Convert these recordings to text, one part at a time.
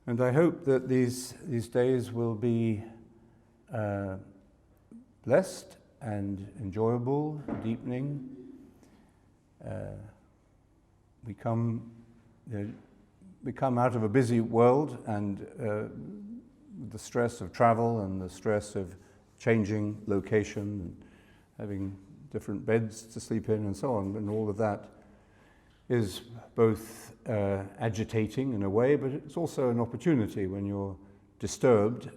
And I hope that these days will be blessed and enjoyable, deepening. We come out of a busy world and the stress of travel and the stress of changing location and having different beds to sleep in and so on, and all of that is both agitating in a way, but it's also an opportunity when you're disturbed,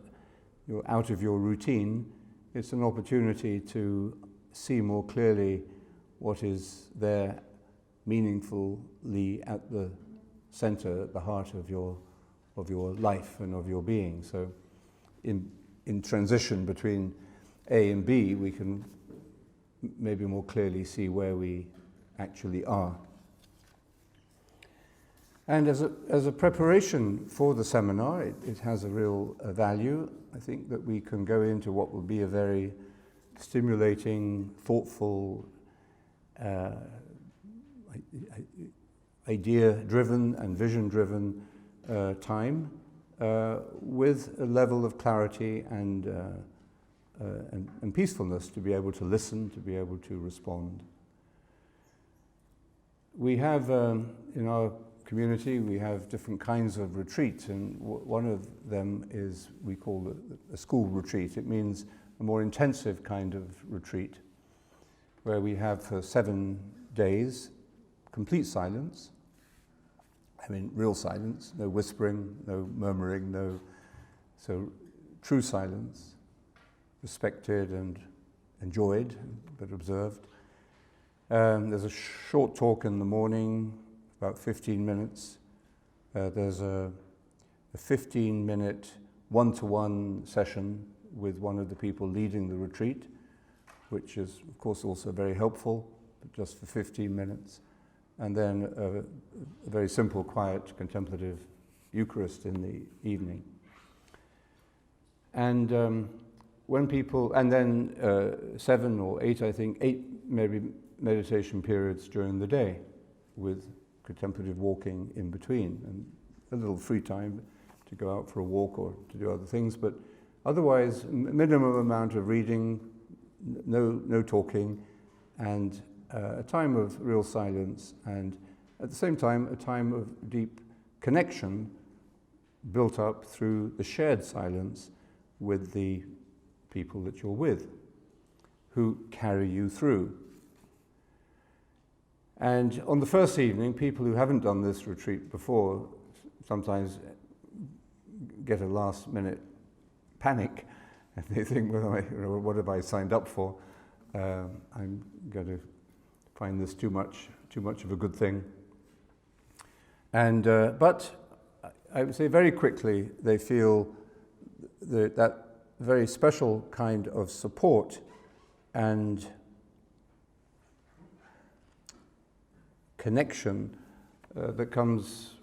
you're out of your routine. It's an opportunity to see more clearly what is there meaningfully at the center, at the heart of your life and of your being. So in transition between A and B, we can maybe more clearly see where we actually are. And as a preparation for the seminar, it has a real value. I think that we can go into what will be a very stimulating, thoughtful, idea-driven and vision-driven time with a level of clarity and peacefulness to be able to listen, to be able to respond. We have, in our community, we have different kinds of retreats, and one of them is we call a school retreat. It means a more intensive kind of retreat where we have for 7 days complete silence. I mean, real silence, no whispering, no murmuring, so true silence, respected and enjoyed, but observed. There's a short talk in the morning, about 15 minutes. There's a 15-minute one-to-one session with one of the people leading the retreat, which is, of course, also very helpful, but just for 15 minutes. And then a very simple, quiet, contemplative Eucharist in the evening. And when people, and then 7 or 8, I think, 8 maybe meditation periods during the day with contemplative walking in between and a little free time to go out for a walk or to do other things, but otherwise minimum amount of reading, no talking, and a time of real silence, and at the same time a time of deep connection built up through the shared silence with the people that you're with, who carry you through. And on the first evening, people who haven't done this retreat before sometimes get a last-minute panic, and they think, well, what have I signed up for? I'm going to find this too much of a good thing. And but I would say very quickly they feel that very special kind of support and connection that comes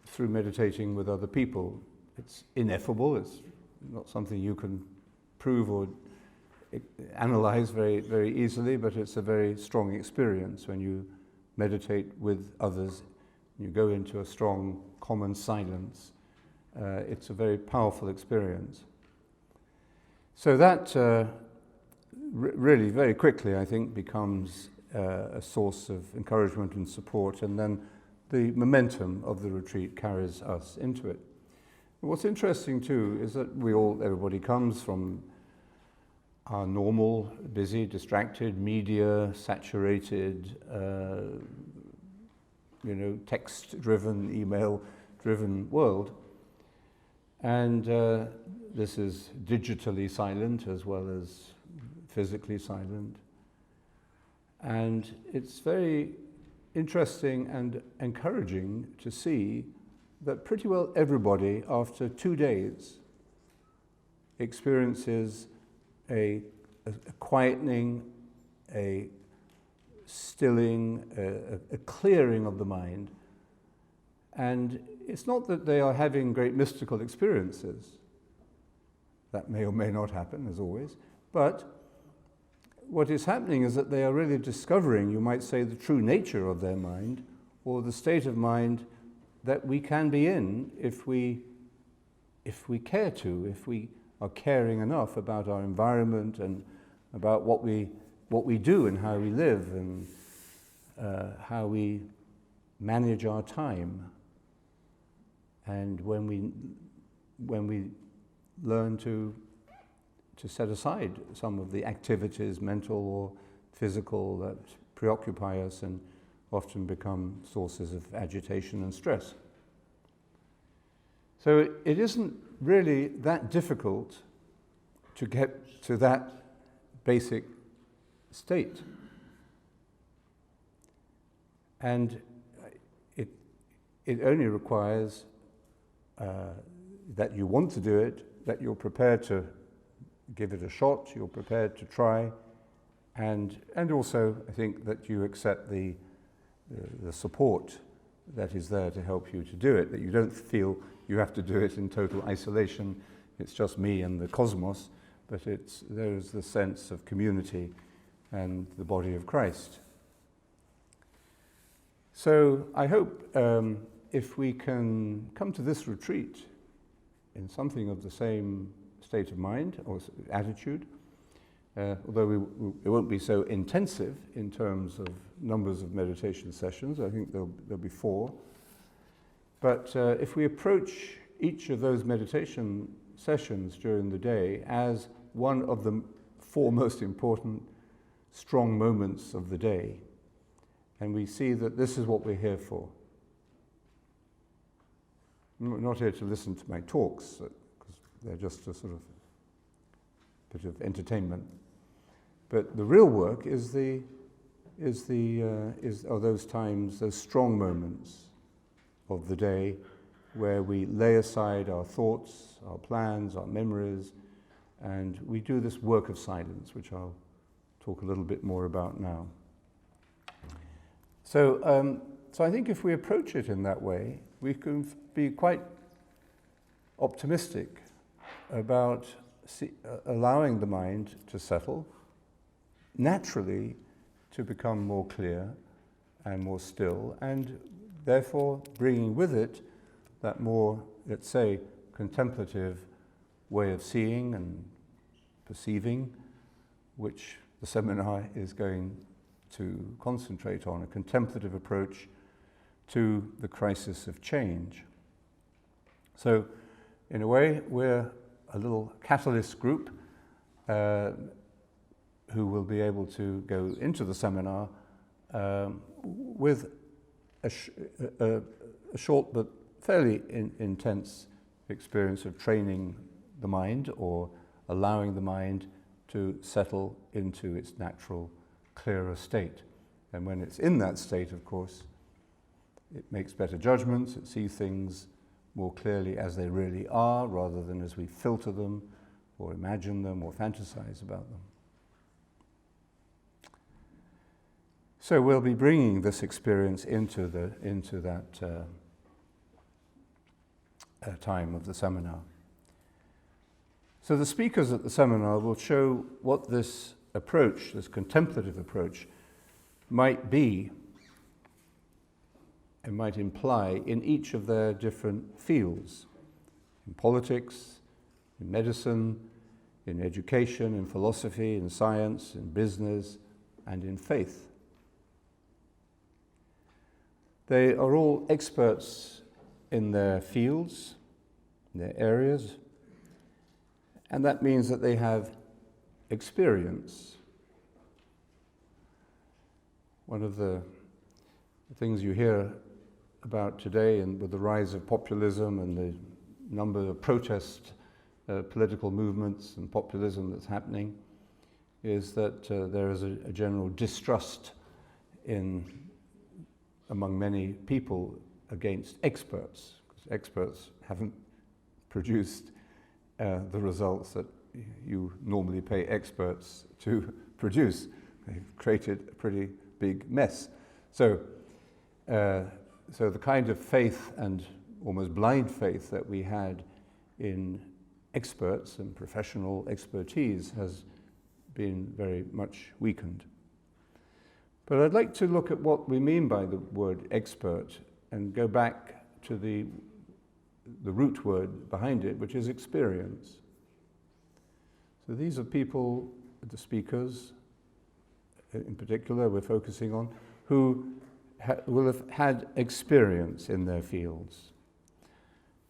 through meditating with other people. It's ineffable. It's not something you can prove or analyze very, very easily, but it's a very strong experience when you meditate with others. You go into a strong common silence. It's a very powerful experience. So that really very quickly, I think, becomes a source of encouragement and support, and then the momentum of the retreat carries us into it. What's interesting too is that everybody comes from our normal, busy, distracted, media saturated, text-driven, email-driven world, and this is digitally silent as well as physically silent. And it's very interesting and encouraging to see that pretty well everybody, after 2 days, experiences a quietening, a stilling, a clearing of the mind. And it's not that they are having great mystical experiences. That may or may not happen, as always. But what is happening is that they are really discovering, you might say, the true nature of their mind, or the state of mind that we can be in if we if we care to, if we are caring enough about our environment and about what we do and how we live and how we manage our time. And when we learn to set aside some of the activities, mental or physical, that preoccupy us and often become sources of agitation and stress. So it isn't really that difficult to get to that basic state. And it only requires that you want to do it, that you're prepared to give it a shot, you're prepared to try, and also I think that you accept the support that is there to help you to do it, that you don't feel you have to do it in total isolation, it's just me and the cosmos, but there's the sense of community and the body of Christ. So I hope if we can come to this retreat in something of the same state of mind or attitude, although it won't be so intensive in terms of numbers of meditation sessions. I think there'll be 4. But if we approach each of those meditation sessions during the day as one of the 4 most important strong moments of the day, and we see that this is what we're here for. We're not here to listen to my talks, because they're just a sort of bit of entertainment. But the real work are those times, those strong moments of the day where we lay aside our thoughts, our plans, our memories, and we do this work of silence, which I'll talk a little bit more about now. So I think if we approach it in that way, we can be quite optimistic about allowing the mind to settle, naturally to become more clear and more still, and therefore bringing with it that more, let's say, contemplative way of seeing and perceiving, which the seminar is going to concentrate on, a contemplative approach to the crisis of change. So, in a way, we're a little catalyst group who will be able to go into the seminar with a short but fairly intense experience of training the mind or allowing the mind to settle into its natural, clearer state. And when it's in that state, of course, it makes better judgments, it sees things more clearly as they really are, rather than as we filter them or imagine them or fantasize about them. So we'll be bringing this experience into that time of the seminar. So the speakers at the seminar will show what this approach, this contemplative approach, might be and might imply in each of their different fields, in politics, in medicine, in education, in philosophy, in science, in business, and in faith. They are all experts in their fields, in their areas, and that means that they have experience. One of the things you hear about today, and with the rise of populism and the number of protest political movements and populism that's happening, is that there is a general distrust among many people against experts, because experts haven't produced the results that you normally pay experts to produce. They've created a pretty big mess. So the kind of faith and almost blind faith that we had in experts and professional expertise has been very much weakened. But I'd like to look at what we mean by the word expert and go back to the the root word behind it, which is experience. So these are people, the speakers in particular we're focusing on, who will have had experience in their fields.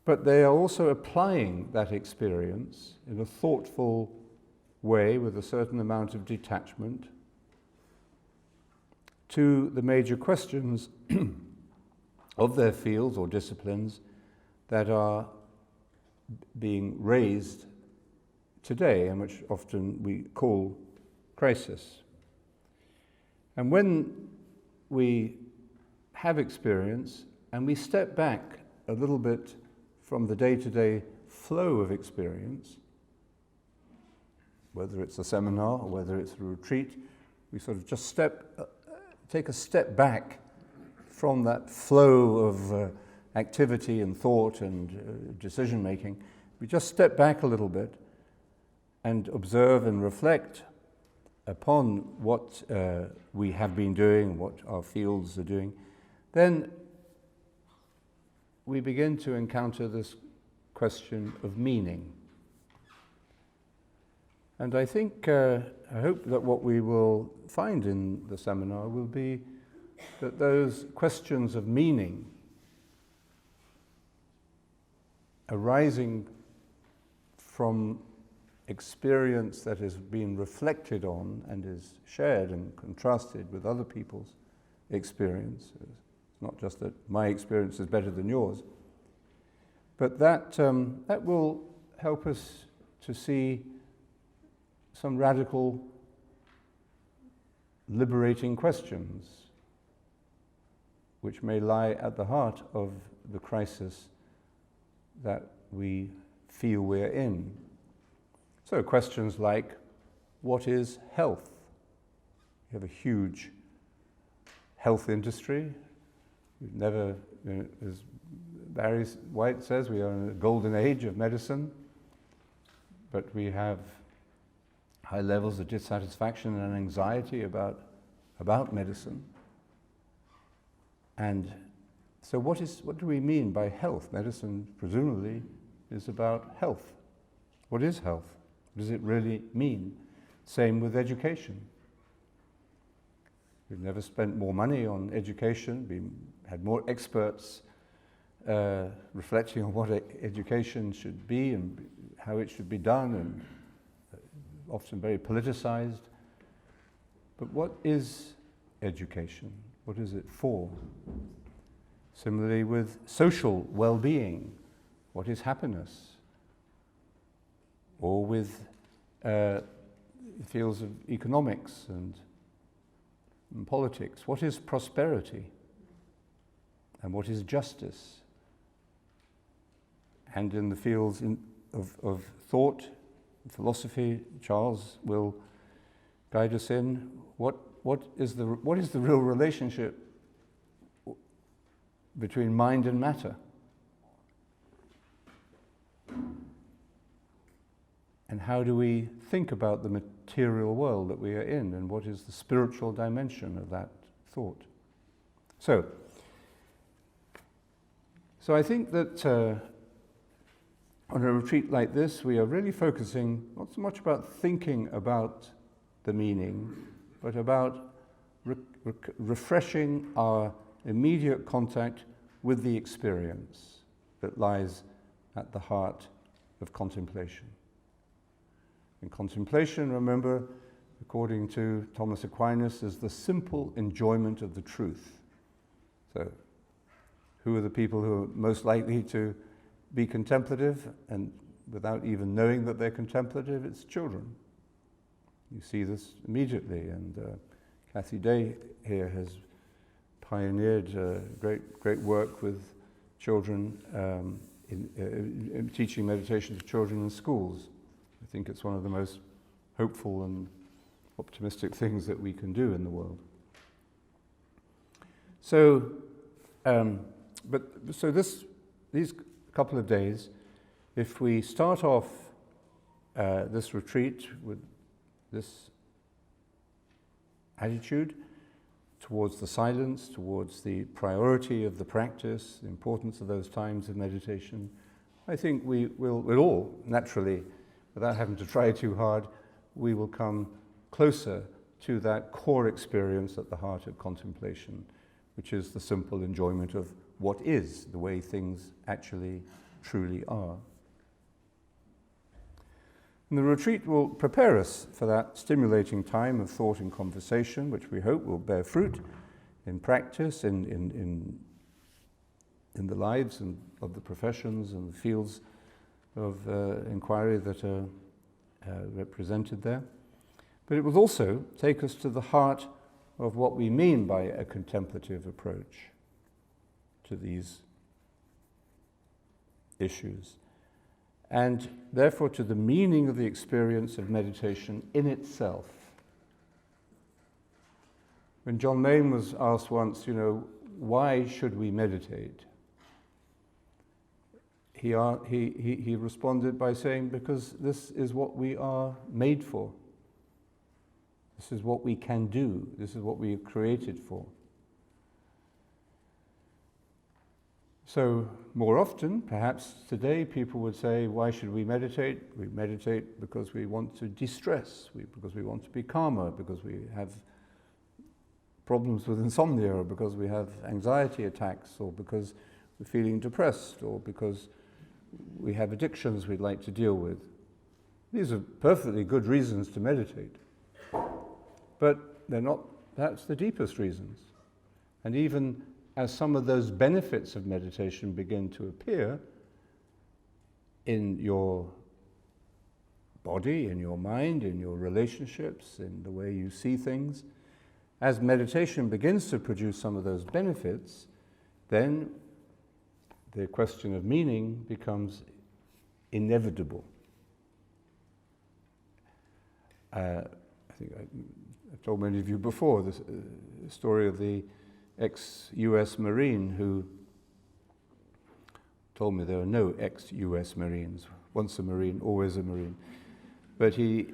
But they are also applying that experience in a thoughtful way with a certain amount of detachment to the major questions of their fields or disciplines that are being raised today, and which often we call crisis. And when we have experience and we step back a little bit from the day-to-day flow of experience, whether it's a seminar or whether it's a retreat, we sort of just take a step back from that flow of activity and thought and decision-making. We just step back a little bit and observe and reflect upon what we have been doing, what our fields are doing. Then we begin to encounter this question of meaning. And I think, I hope that what we will find in the seminar will be that those questions of meaning arising from experience that is being reflected on and is shared and contrasted with other people's experience. It's not just that my experience is better than yours, but that will help us to see some radical, liberating questions which may lie at the heart of the crisis that we feel we're in. So questions like, what is health? We have a huge health industry. We've never, as Barry White says, we are in a golden age of medicine, but we have high levels of dissatisfaction and anxiety about medicine. And so what do we mean by health? Medicine, presumably, is about health. What is health? What does it really mean? Same with education. We've never spent more money on education. We had more experts reflecting on what education should be and how it should be done, and often very politicized. But what is education? What is it for? Similarly with social well-being, what is happiness? Or with fields of economics and politics, what is prosperity? And what is justice? And in the fields of thought, philosophy, Charles will guide us in what is the real relationship between mind and matter, and how do we think about the material world that we are in, and what is the spiritual dimension of that thought. So I think that on a retreat like this, we are really focusing not so much about thinking about the meaning, but about refreshing our immediate contact with the experience that lies at the heart of contemplation. And contemplation, remember, according to Thomas Aquinas, is the simple enjoyment of the truth. So, who are the people who are most likely to be contemplative, and without even knowing that they're contemplative? It's children. You see this immediately, and Kathy Day here has pioneered great work with children in teaching meditation to children in schools. I think it's one of the most hopeful and optimistic things that we can do in the world. So, these couple of days, if we start off this retreat with this attitude, towards the silence, towards the priority of the practice, the importance of those times of meditation, I think we'll all, naturally, without having to try too hard, we will come closer to that core experience at the heart of contemplation, which is the simple enjoyment of what is, the way things actually truly are. And the retreat will prepare us for that stimulating time of thought and conversation, which we hope will bear fruit in practice, in the lives and of the professions and the fields of inquiry that are represented there. But it will also take us to the heart of what we mean by a contemplative approach to these issues, and therefore to the meaning of the experience of meditation in itself. When John Main was asked once, why should we meditate? He responded by saying, because this is what we are made for. This is what we can do. This is what we are created for. So more often, perhaps today, people would say, why should we meditate? We meditate because we want to de-stress, because we want to be calmer, because we have problems with insomnia, or because we have anxiety attacks, or because we're feeling depressed, or because we have addictions we'd like to deal with. These are perfectly good reasons to meditate. But they're not perhaps the deepest reasons. And even as some of those benefits of meditation begin to appear in your body, in your mind, in your relationships, in the way you see things, as meditation begins to produce some of those benefits, then the question of meaning becomes inevitable. I think I've told many of you before the story of the ex-US Marine who told me there are no ex-US Marines. Once a Marine, always a Marine. But he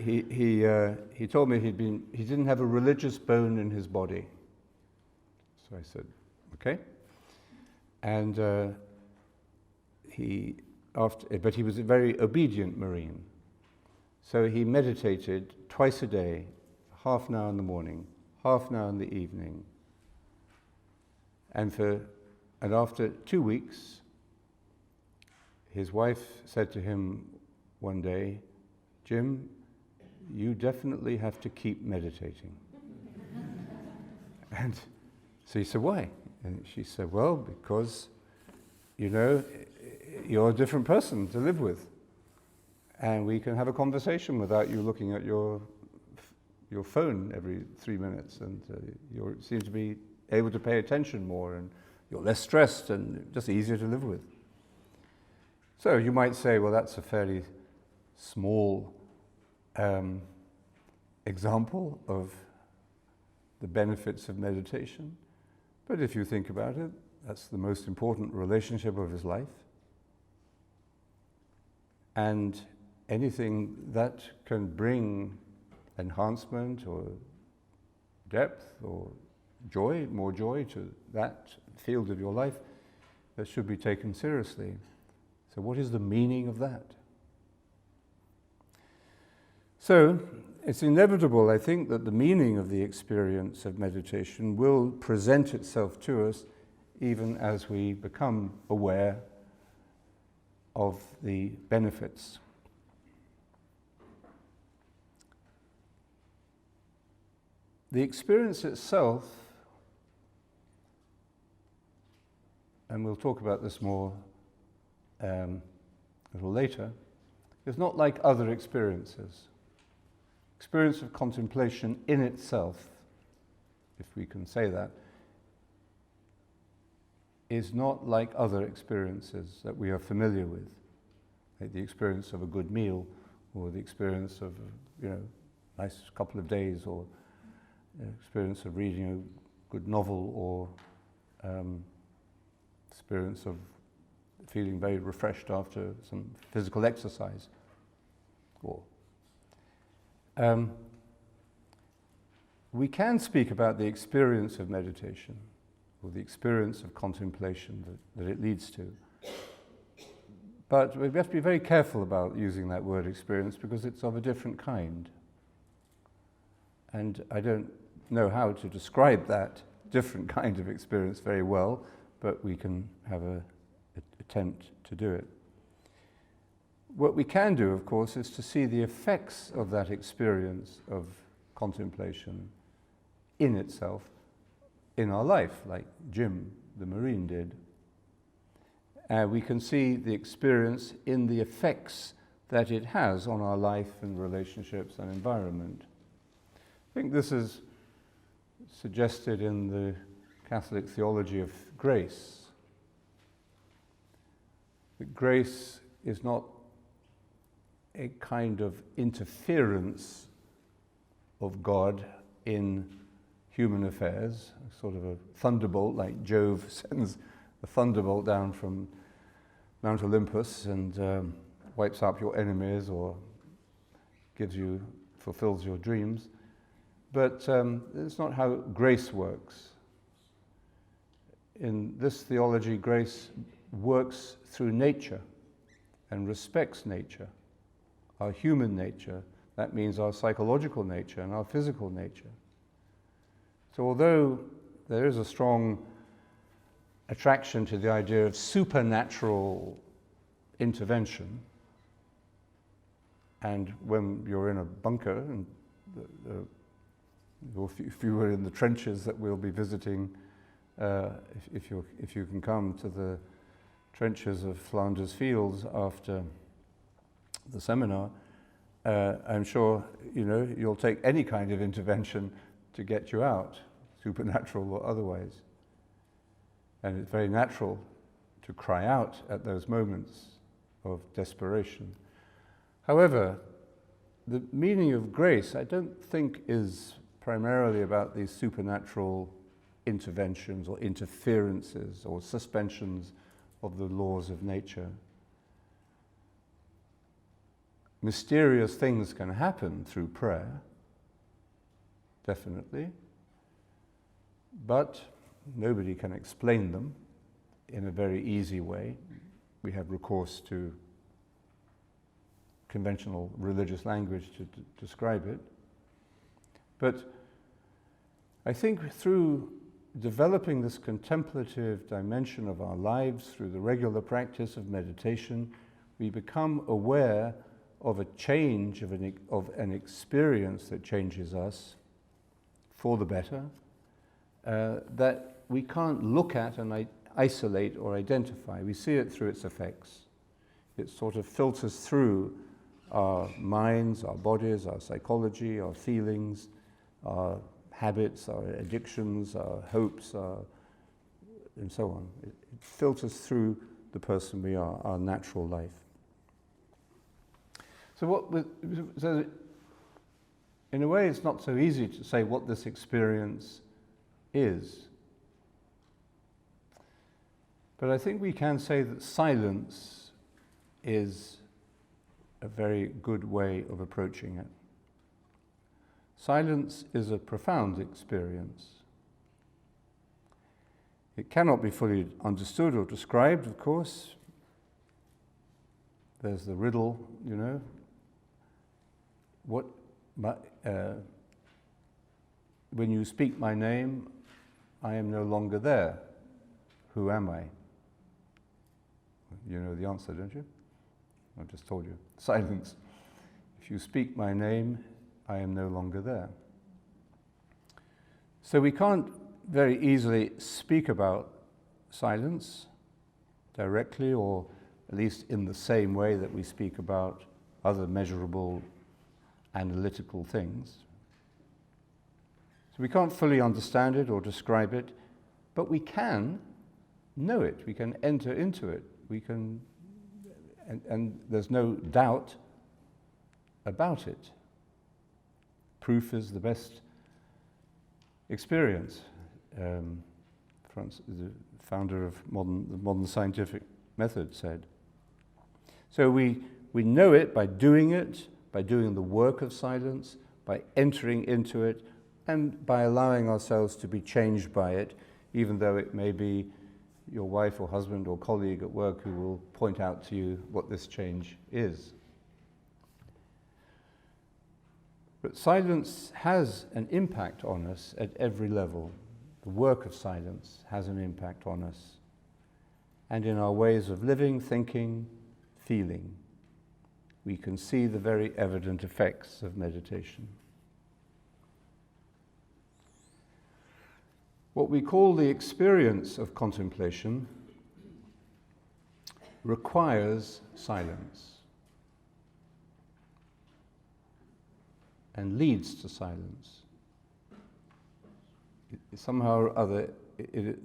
told me he didn't have a religious bone in his body. So I said, okay. And but he was a very obedient Marine. So he meditated twice a day, half an hour in the morning, half an hour in the evening. And after 2 weeks, his wife said to him one day, Jim, you definitely have to keep meditating. And so he said, why? And she said, well, because, you're a different person to live with. And we can have a conversation without you looking at your phone every 3 minutes. And you seem to be able to pay attention more, and you're less stressed and just easier to live with. So you might say, well, that's a fairly small example of the benefits of meditation. But if you think about it, that's the most important relationship of his life. And anything that can bring enhancement or depth or joy, more joy to that field of your life, that should be taken seriously. So what is the meaning of that? So it's inevitable, I think, that the meaning of the experience of meditation will present itself to us even as we become aware of the benefits. The experience itself, and we'll talk about this more a little later, is not like other experiences. Experience of contemplation in itself, if we can say that, is not like other experiences that we are familiar with, like the experience of a good meal, or the experience of a nice couple of days, or the experience of reading a good novel, or experience of feeling very refreshed after some physical exercise. Or We can speak about the experience of meditation, or the experience of contemplation that it leads to. But we have to be very careful about using that word experience because it's of a different kind. And I don't know how to describe that different kind of experience very well, but we can have an attempt to do it. What we can do, of course, is to see the effects of that experience of contemplation in itself in our life, like Jim, the Marine, did. We can see the experience in the effects that it has on our life and relationships and environment. I think this is suggested in the Catholic theology of grace. That grace is not a kind of interference of God in human affairs, sort of a thunderbolt, like Jove sends a thunderbolt down from Mount Olympus and wipes out your enemies or fulfills your dreams. But it's not how grace works. In this theology, grace works through nature and respects nature, our human nature. That means our psychological nature and our physical nature. So although there is a strong attraction to the idea of supernatural intervention, and when you're in a bunker, and if you were in the trenches that we'll be visiting, if you can come to the trenches of Flanders Fields after the seminar, I'm sure you'll take any kind of intervention to get you out, supernatural or otherwise. And it's very natural to cry out at those moments of desperation. However, the meaning of grace, I don't think, is primarily about these supernatural interventions or interferences or suspensions of the laws of nature. Mysterious things can happen through prayer, definitely, but nobody can explain them in a very easy way. We have recourse to conventional religious language to describe it. But I think through developing this contemplative dimension of our lives, through the regular practice of meditation, we become aware of a change, of an experience that changes us for the better, that we can't look at and isolate or identify. We see it through its effects. It sort of filters through our minds, our bodies, our psychology, our feelings, our habits, our addictions, our hopes, and so on. It filters through the person we are, our natural life. So in a way, it's not so easy to say what this experience is. But I think we can say that silence is a very good way of approaching it. Silence is a profound experience. It cannot be fully understood or described, of course. There's the riddle, when you speak my name, I am no longer there. Who am I? You know the answer, don't you? I just told you. Silence. If you speak my name, I am no longer there. So we can't very easily speak about silence directly, or at least in the same way that we speak about other measurable analytical things. So we can't fully understand it or describe it, but we can know it. We can enter into it. We can, and there's no doubt about it. Proof is the best experience. The founder of the modern scientific method said. So we know it by doing the work of silence, by entering into it, and by allowing ourselves to be changed by it, even though it may be your wife or husband or colleague at work who will point out to you what this change is. But silence has an impact on us at every level. The work of silence has an impact on us, and in our ways of living, thinking, feeling. We can see the very evident effects of meditation. What we call the experience of contemplation requires silence and leads to silence. Somehow or other,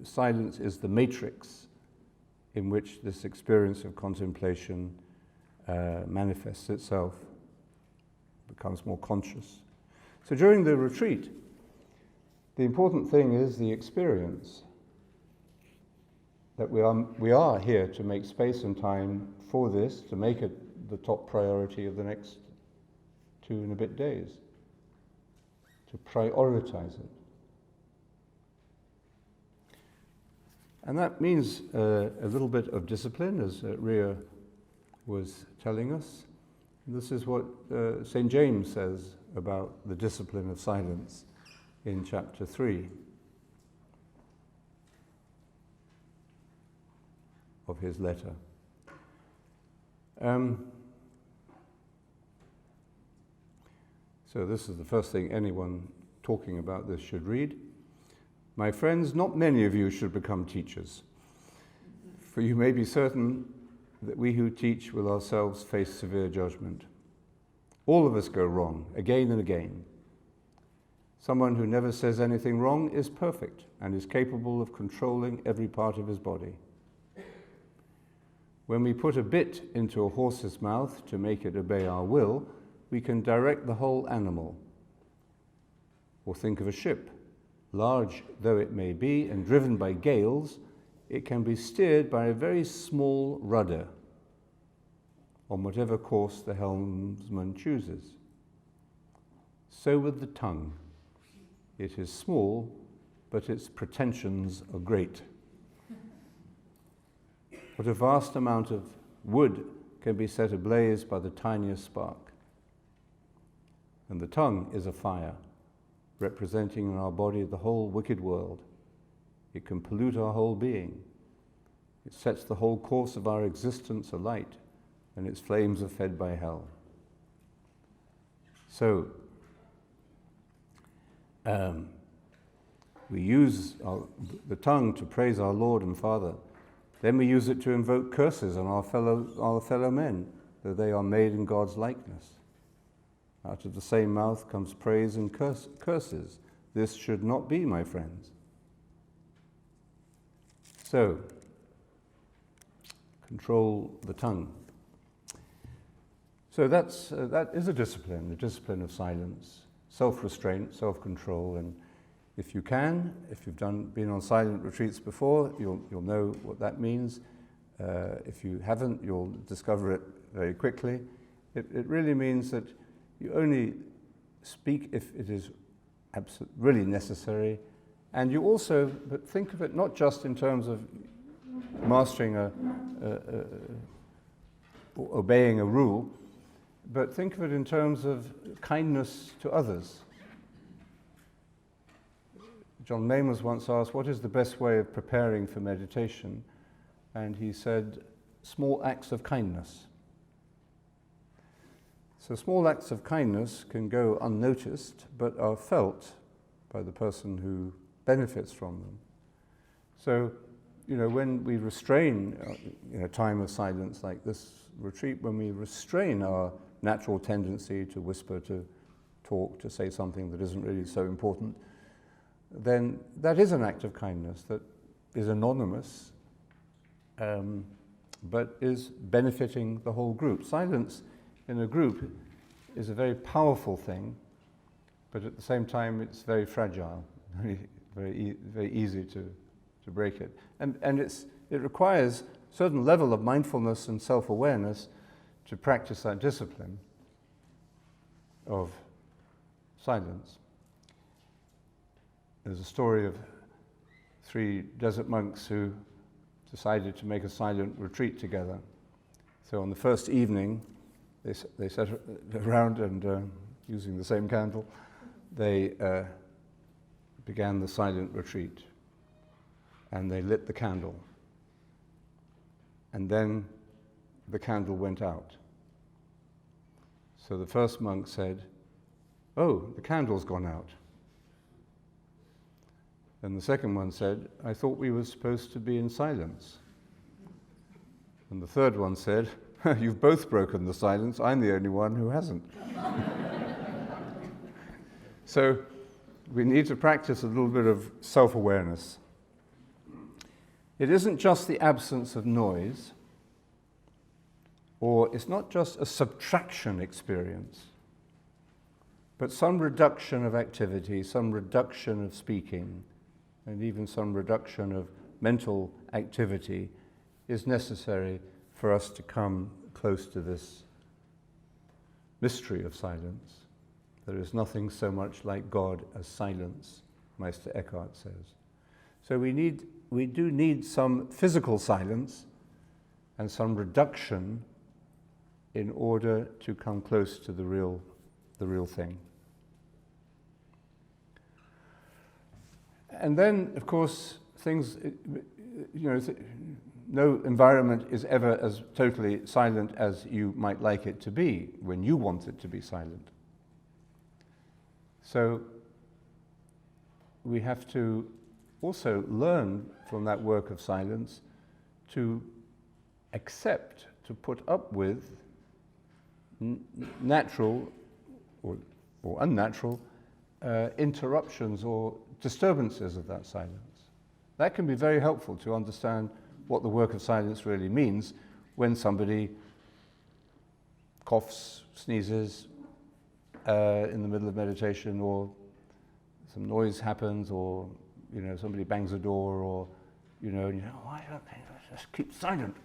silence is the matrix in which this experience of contemplation manifests itself, becomes more conscious. So during the retreat, the important thing is the experience, that we are here to make space and time for this, to make it the top priority of the next 2 and a bit days, to prioritize it. And that means a little bit of discipline, as Ria was telling us. This is what St. James says about the discipline of silence in chapter 3 of his letter. So this is the first thing anyone talking about this should read. My friends, not many of you should become teachers, for you may be certain that we who teach will ourselves face severe judgment. All of us go wrong, again and again. Someone who never says anything wrong is perfect and is capable of controlling every part of his body. When we put a bit into a horse's mouth to make it obey our will, we can direct the whole animal. Or think of a ship. Large though it may be and driven by gales, it can be steered by a very small rudder on whatever course the helmsman chooses. So with the tongue. It is small, but its pretensions are great. What a vast amount of wood can be set ablaze by the tiniest spark. And the tongue is a fire, representing in our body the whole wicked world. It can pollute our whole being. It sets the whole course of our existence alight, and its flames are fed by hell. So, we use the tongue to praise our Lord and Father. Then we use it to invoke curses on our fellow men, though they are made in God's likeness. Out of the same mouth comes praise and curses. This should not be, my friends. So, control the tongue. So that is a discipline, the discipline of silence, self-restraint, self-control, and if you can, if you've been on silent retreats before, you'll know what that means. If you haven't, you'll discover it very quickly. It really means that you only speak if it is really necessary, and you also, but think of it not just in terms of mastering or obeying a rule, but think of it in terms of kindness to others. John Main was once asked, what is the best way of preparing for meditation? And he said, small acts of kindness. So small acts of kindness can go unnoticed, but are felt by the person who benefits from them. So, when we restrain time of silence like this retreat, when we restrain our natural tendency to whisper, to talk, to say something that isn't really so important, then that is an act of kindness that is anonymous, but is benefiting the whole group. Silence in a group is a very powerful thing, but at the same time it's very fragile, very easy to break it. And it requires a certain level of mindfulness and self-awareness to practice that discipline of silence. there's a story of 3 desert monks who decided to make a silent retreat together. So on the first evening, they sat around and using the same candle, they began the silent retreat. And they lit the candle. And then the candle went out. So the first monk said, "Oh, the candle's gone out." And the second one said, "I thought we were supposed to be in silence." And the third one said, "You've both broken the silence. I'm the only one who hasn't." So we need to practice a little bit of self-awareness. It isn't just the absence of noise, or it's not just a subtraction experience, but some reduction of activity, some reduction of speaking, and even some reduction of mental activity is necessary for us to come close to this mystery of silence. There is nothing so much like God as silence, Meister Eckhart says. So we do need some physical silence and some reduction in order to come close to the real thing. And then, of course, things, no environment is ever as totally silent as you might like it to be when you want it to be silent. So we have to also learn from that work of silence to accept, to put up with natural or unnatural interruptions or disturbances of that silence. That can be very helpful to understand what the work of silence really means when somebody coughs, sneezes in the middle of meditation, or some noise happens, or somebody bangs a door, or why don't they just keep silent?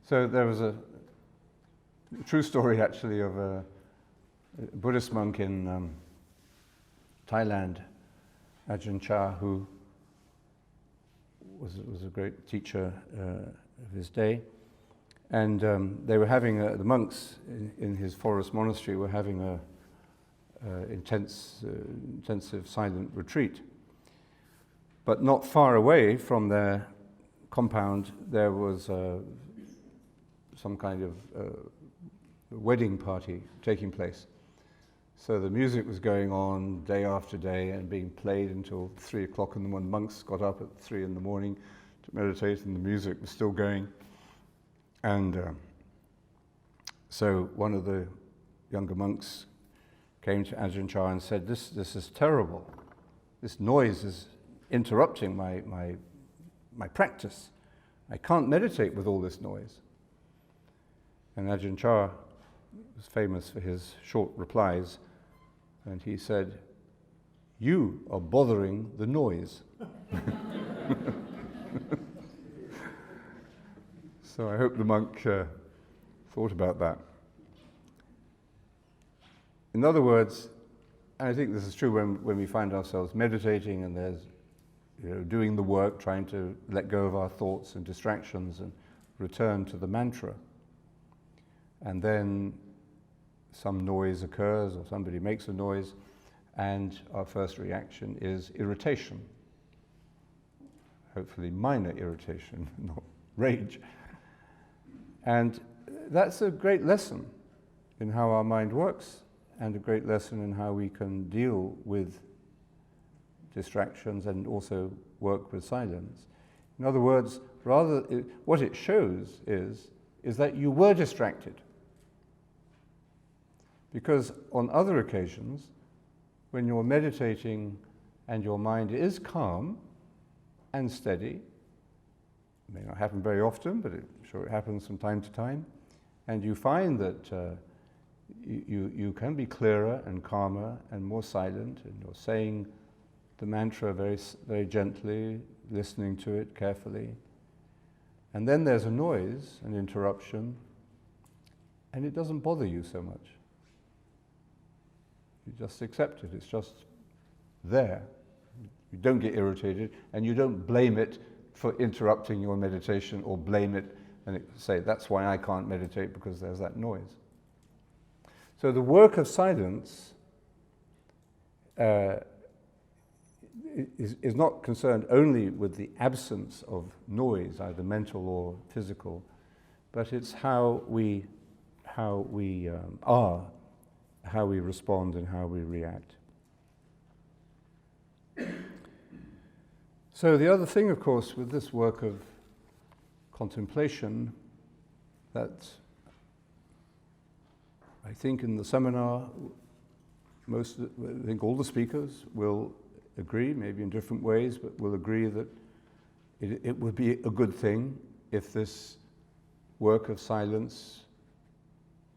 So there was a true story actually of a Buddhist monk in Thailand, Ajahn Chah, who was a great teacher of his day, and they were having the monks in his forest monastery were having a intensive silent retreat. But not far away from their compound, there was some kind of wedding party taking place. So the music was going on day after day and being played until 3 o'clock in the morning. Monks got up at 3 in the morning to meditate, and the music was still going. And so one of the younger monks came to Ajahn Chah and said, this is terrible. This noise is interrupting my practice. I can't meditate with all this noise. And Ajahn Chah was famous for his short replies, and he said, "You are bothering the noise." So I hope the monk thought about that. In other words, and I think this is true when we find ourselves meditating and there's doing the work, trying to let go of our thoughts and distractions and return to the mantra. And then some noise occurs or somebody makes a noise, and our first reaction is irritation. Hopefully minor irritation, not rage. And that's a great lesson in how our mind works, and a great lesson in how we can deal with distractions and also work with silence. In other words, what it shows is that you were distracted. Because on other occasions, when you're meditating and your mind is calm and steady, it may not happen very often, but I'm sure it happens from time to time, and you find that you can be clearer and calmer and more silent, and you're saying the mantra very, very gently, listening to it carefully. And then there's a noise, an interruption, and it doesn't bother you so much. You just accept it. It's just there. You don't get irritated, and you don't blame it for interrupting your meditation, or blame it and say, that's why I can't meditate, because there's that noise. So the work of silence is not concerned only with the absence of noise, either mental or physical, but it's how we are, how we respond, and how we react. So the other thing, of course, with this work of contemplation, that I think in the seminar, I think all the speakers will agree, maybe in different ways, but will agree that it would be a good thing if this work of silence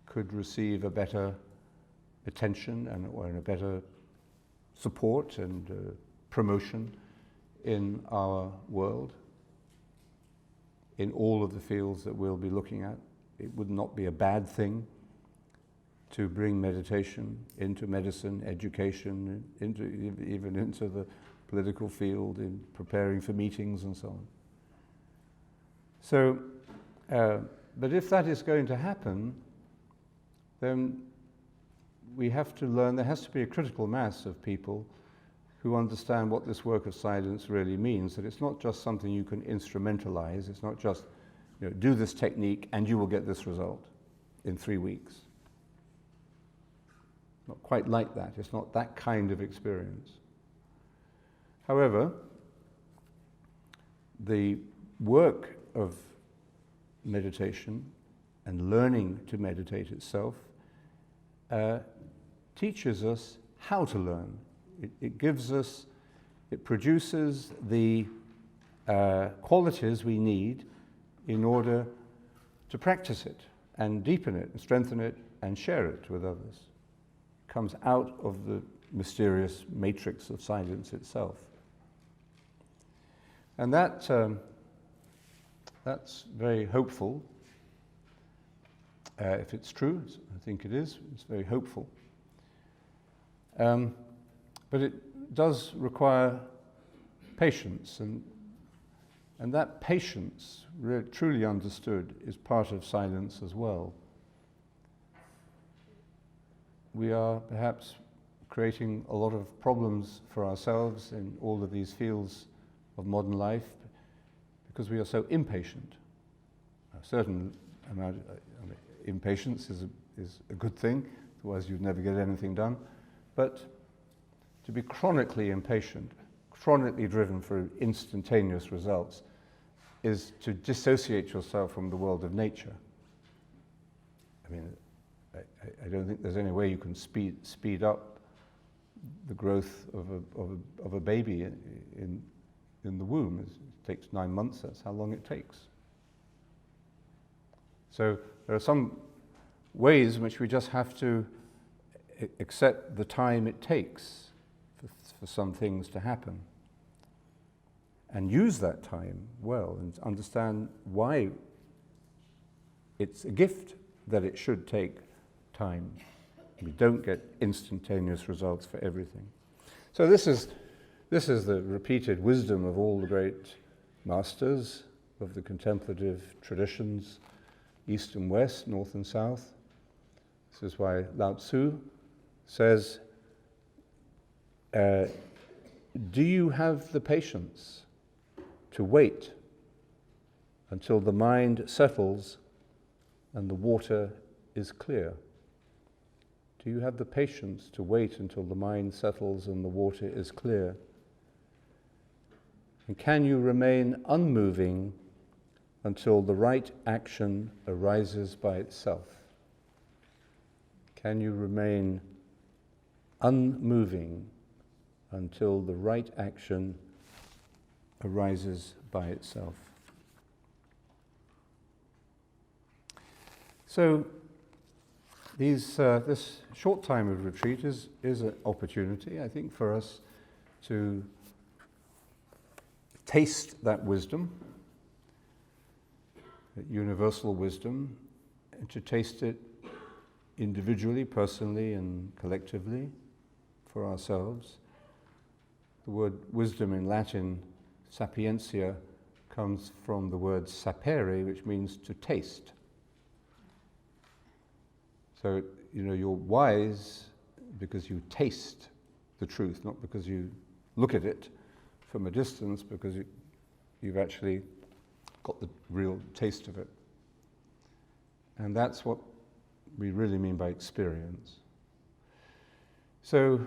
could receive a better attention and a better support and promotion in our world, in all of the fields that we'll be looking at. It would not be a bad thing to bring meditation into medicine, education, even into the political field, in preparing for meetings and so on. So, but if that is going to happen, then we have to learn, there has to be a critical mass of people who understand what this work of silence really means, that it's not just something you can instrumentalize, it's not just, do this technique and you will get this result in 3 weeks. Not quite like that, it's not that kind of experience. However, the work of meditation and learning to meditate itself teaches us how to learn. It gives us, it produces the qualities we need in order to practice it and deepen it and strengthen it and share it with others. It comes out of the mysterious matrix of silence itself. And that's very hopeful. If it's true, I think it is, it's very hopeful. But it does require patience, and that patience, truly understood, is part of silence as well. We are perhaps creating a lot of problems for ourselves in all of these fields of modern life because we are so impatient. A certain amount of impatience is a good thing, otherwise you'd never get anything done. But to be chronically impatient, chronically driven for instantaneous results, is to dissociate yourself from the world of nature. I mean, I don't think there's any way you can speed up the growth of a baby in the womb. It takes 9 months, that's how long it takes. So there are some ways in which we just have to accept the time it takes for some things to happen, and use that time well, and understand why it's a gift that it should take time. We don't get instantaneous results for everything. So this is the repeated wisdom of all the great masters of the contemplative traditions, East and West, North and South. This is why Lao Tzu says, do you have the patience to wait until the mind settles and the water is clear? Do you have the patience to wait until the mind settles and the water is clear? And can you remain unmoving until the right action arises by itself? Can you remain unmoving until the right action arises by itself? So this short time of retreat is an opportunity, I think, for us to taste that wisdom, that universal wisdom, and to taste it individually, personally, and collectively for ourselves, The word wisdom in Latin, sapientia, comes from the word sapere, which means to taste. So, you're wise because you taste the truth, not because you look at it from a distance, because you've actually got the real taste of it. And that's what we really mean by experience. So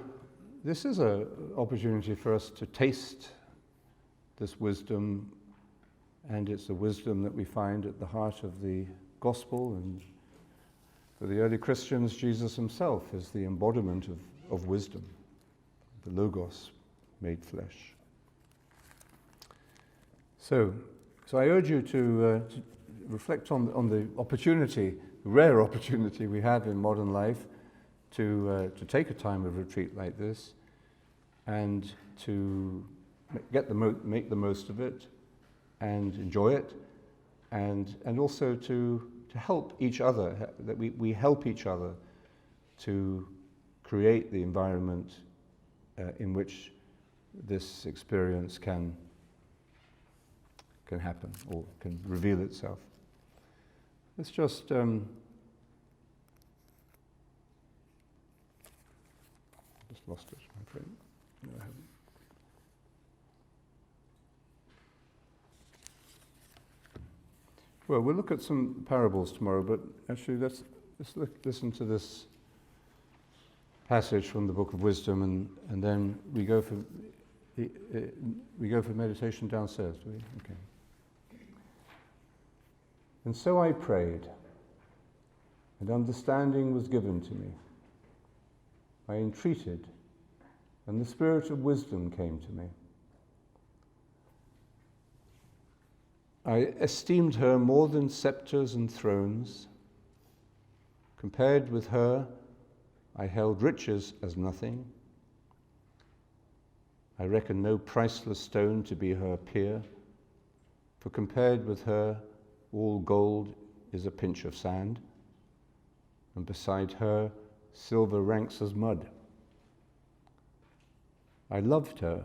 this is an opportunity for us to taste this wisdom, and it's the wisdom that we find at the heart of the gospel. And for the early Christians, Jesus himself is the embodiment of wisdom, the Logos made flesh. So I urge you to reflect on the opportunity, the rare opportunity we have in modern life to take a time of retreat like this and to make the most of it and enjoy it, and also to help each other, that we help each other to create the environment in which this experience can happen or can reveal itself. Let's just lost it, my friend. No, I haven't. Well, we'll look at some parables tomorrow, but actually let's listen to this passage from the Book of Wisdom, and then we go for meditation downstairs, do we? Okay. And so I prayed, and understanding was given to me. I entreated, and the spirit of wisdom came to me. I esteemed her more than scepters and thrones. Compared with her, I held riches as nothing. I reckon no priceless stone to be her peer, for compared with her, all gold is a pinch of sand, and beside her, silver ranks as mud. I loved her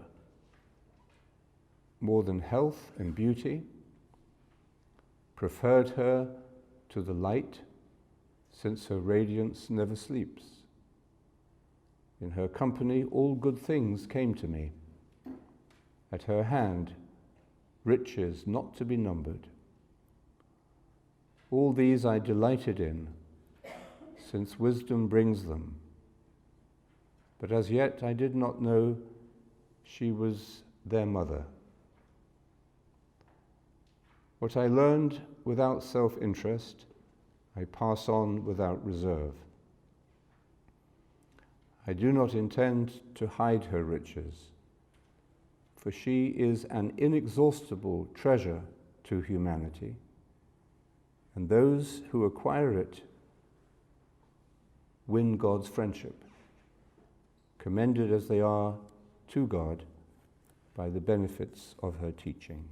more than health and beauty, preferred her to the light, since her radiance never sleeps. In her company all good things came to me. At her hand, riches not to be numbered. All these I delighted in, since wisdom brings them. But as yet I did not know she was their mother. What I learned without self-interest, I pass on without reserve. I do not intend to hide her riches, for she is an inexhaustible treasure to humanity, and those who acquire it win God's friendship, commended as they are to God by the benefits of her teaching.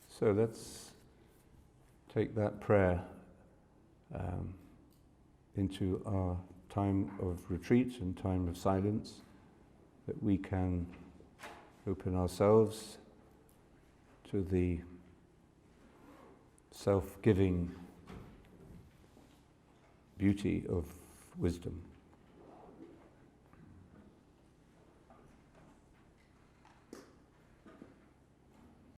So let's take that prayer into our time of retreat and time of silence, that we can open ourselves to the self-giving beauty of wisdom.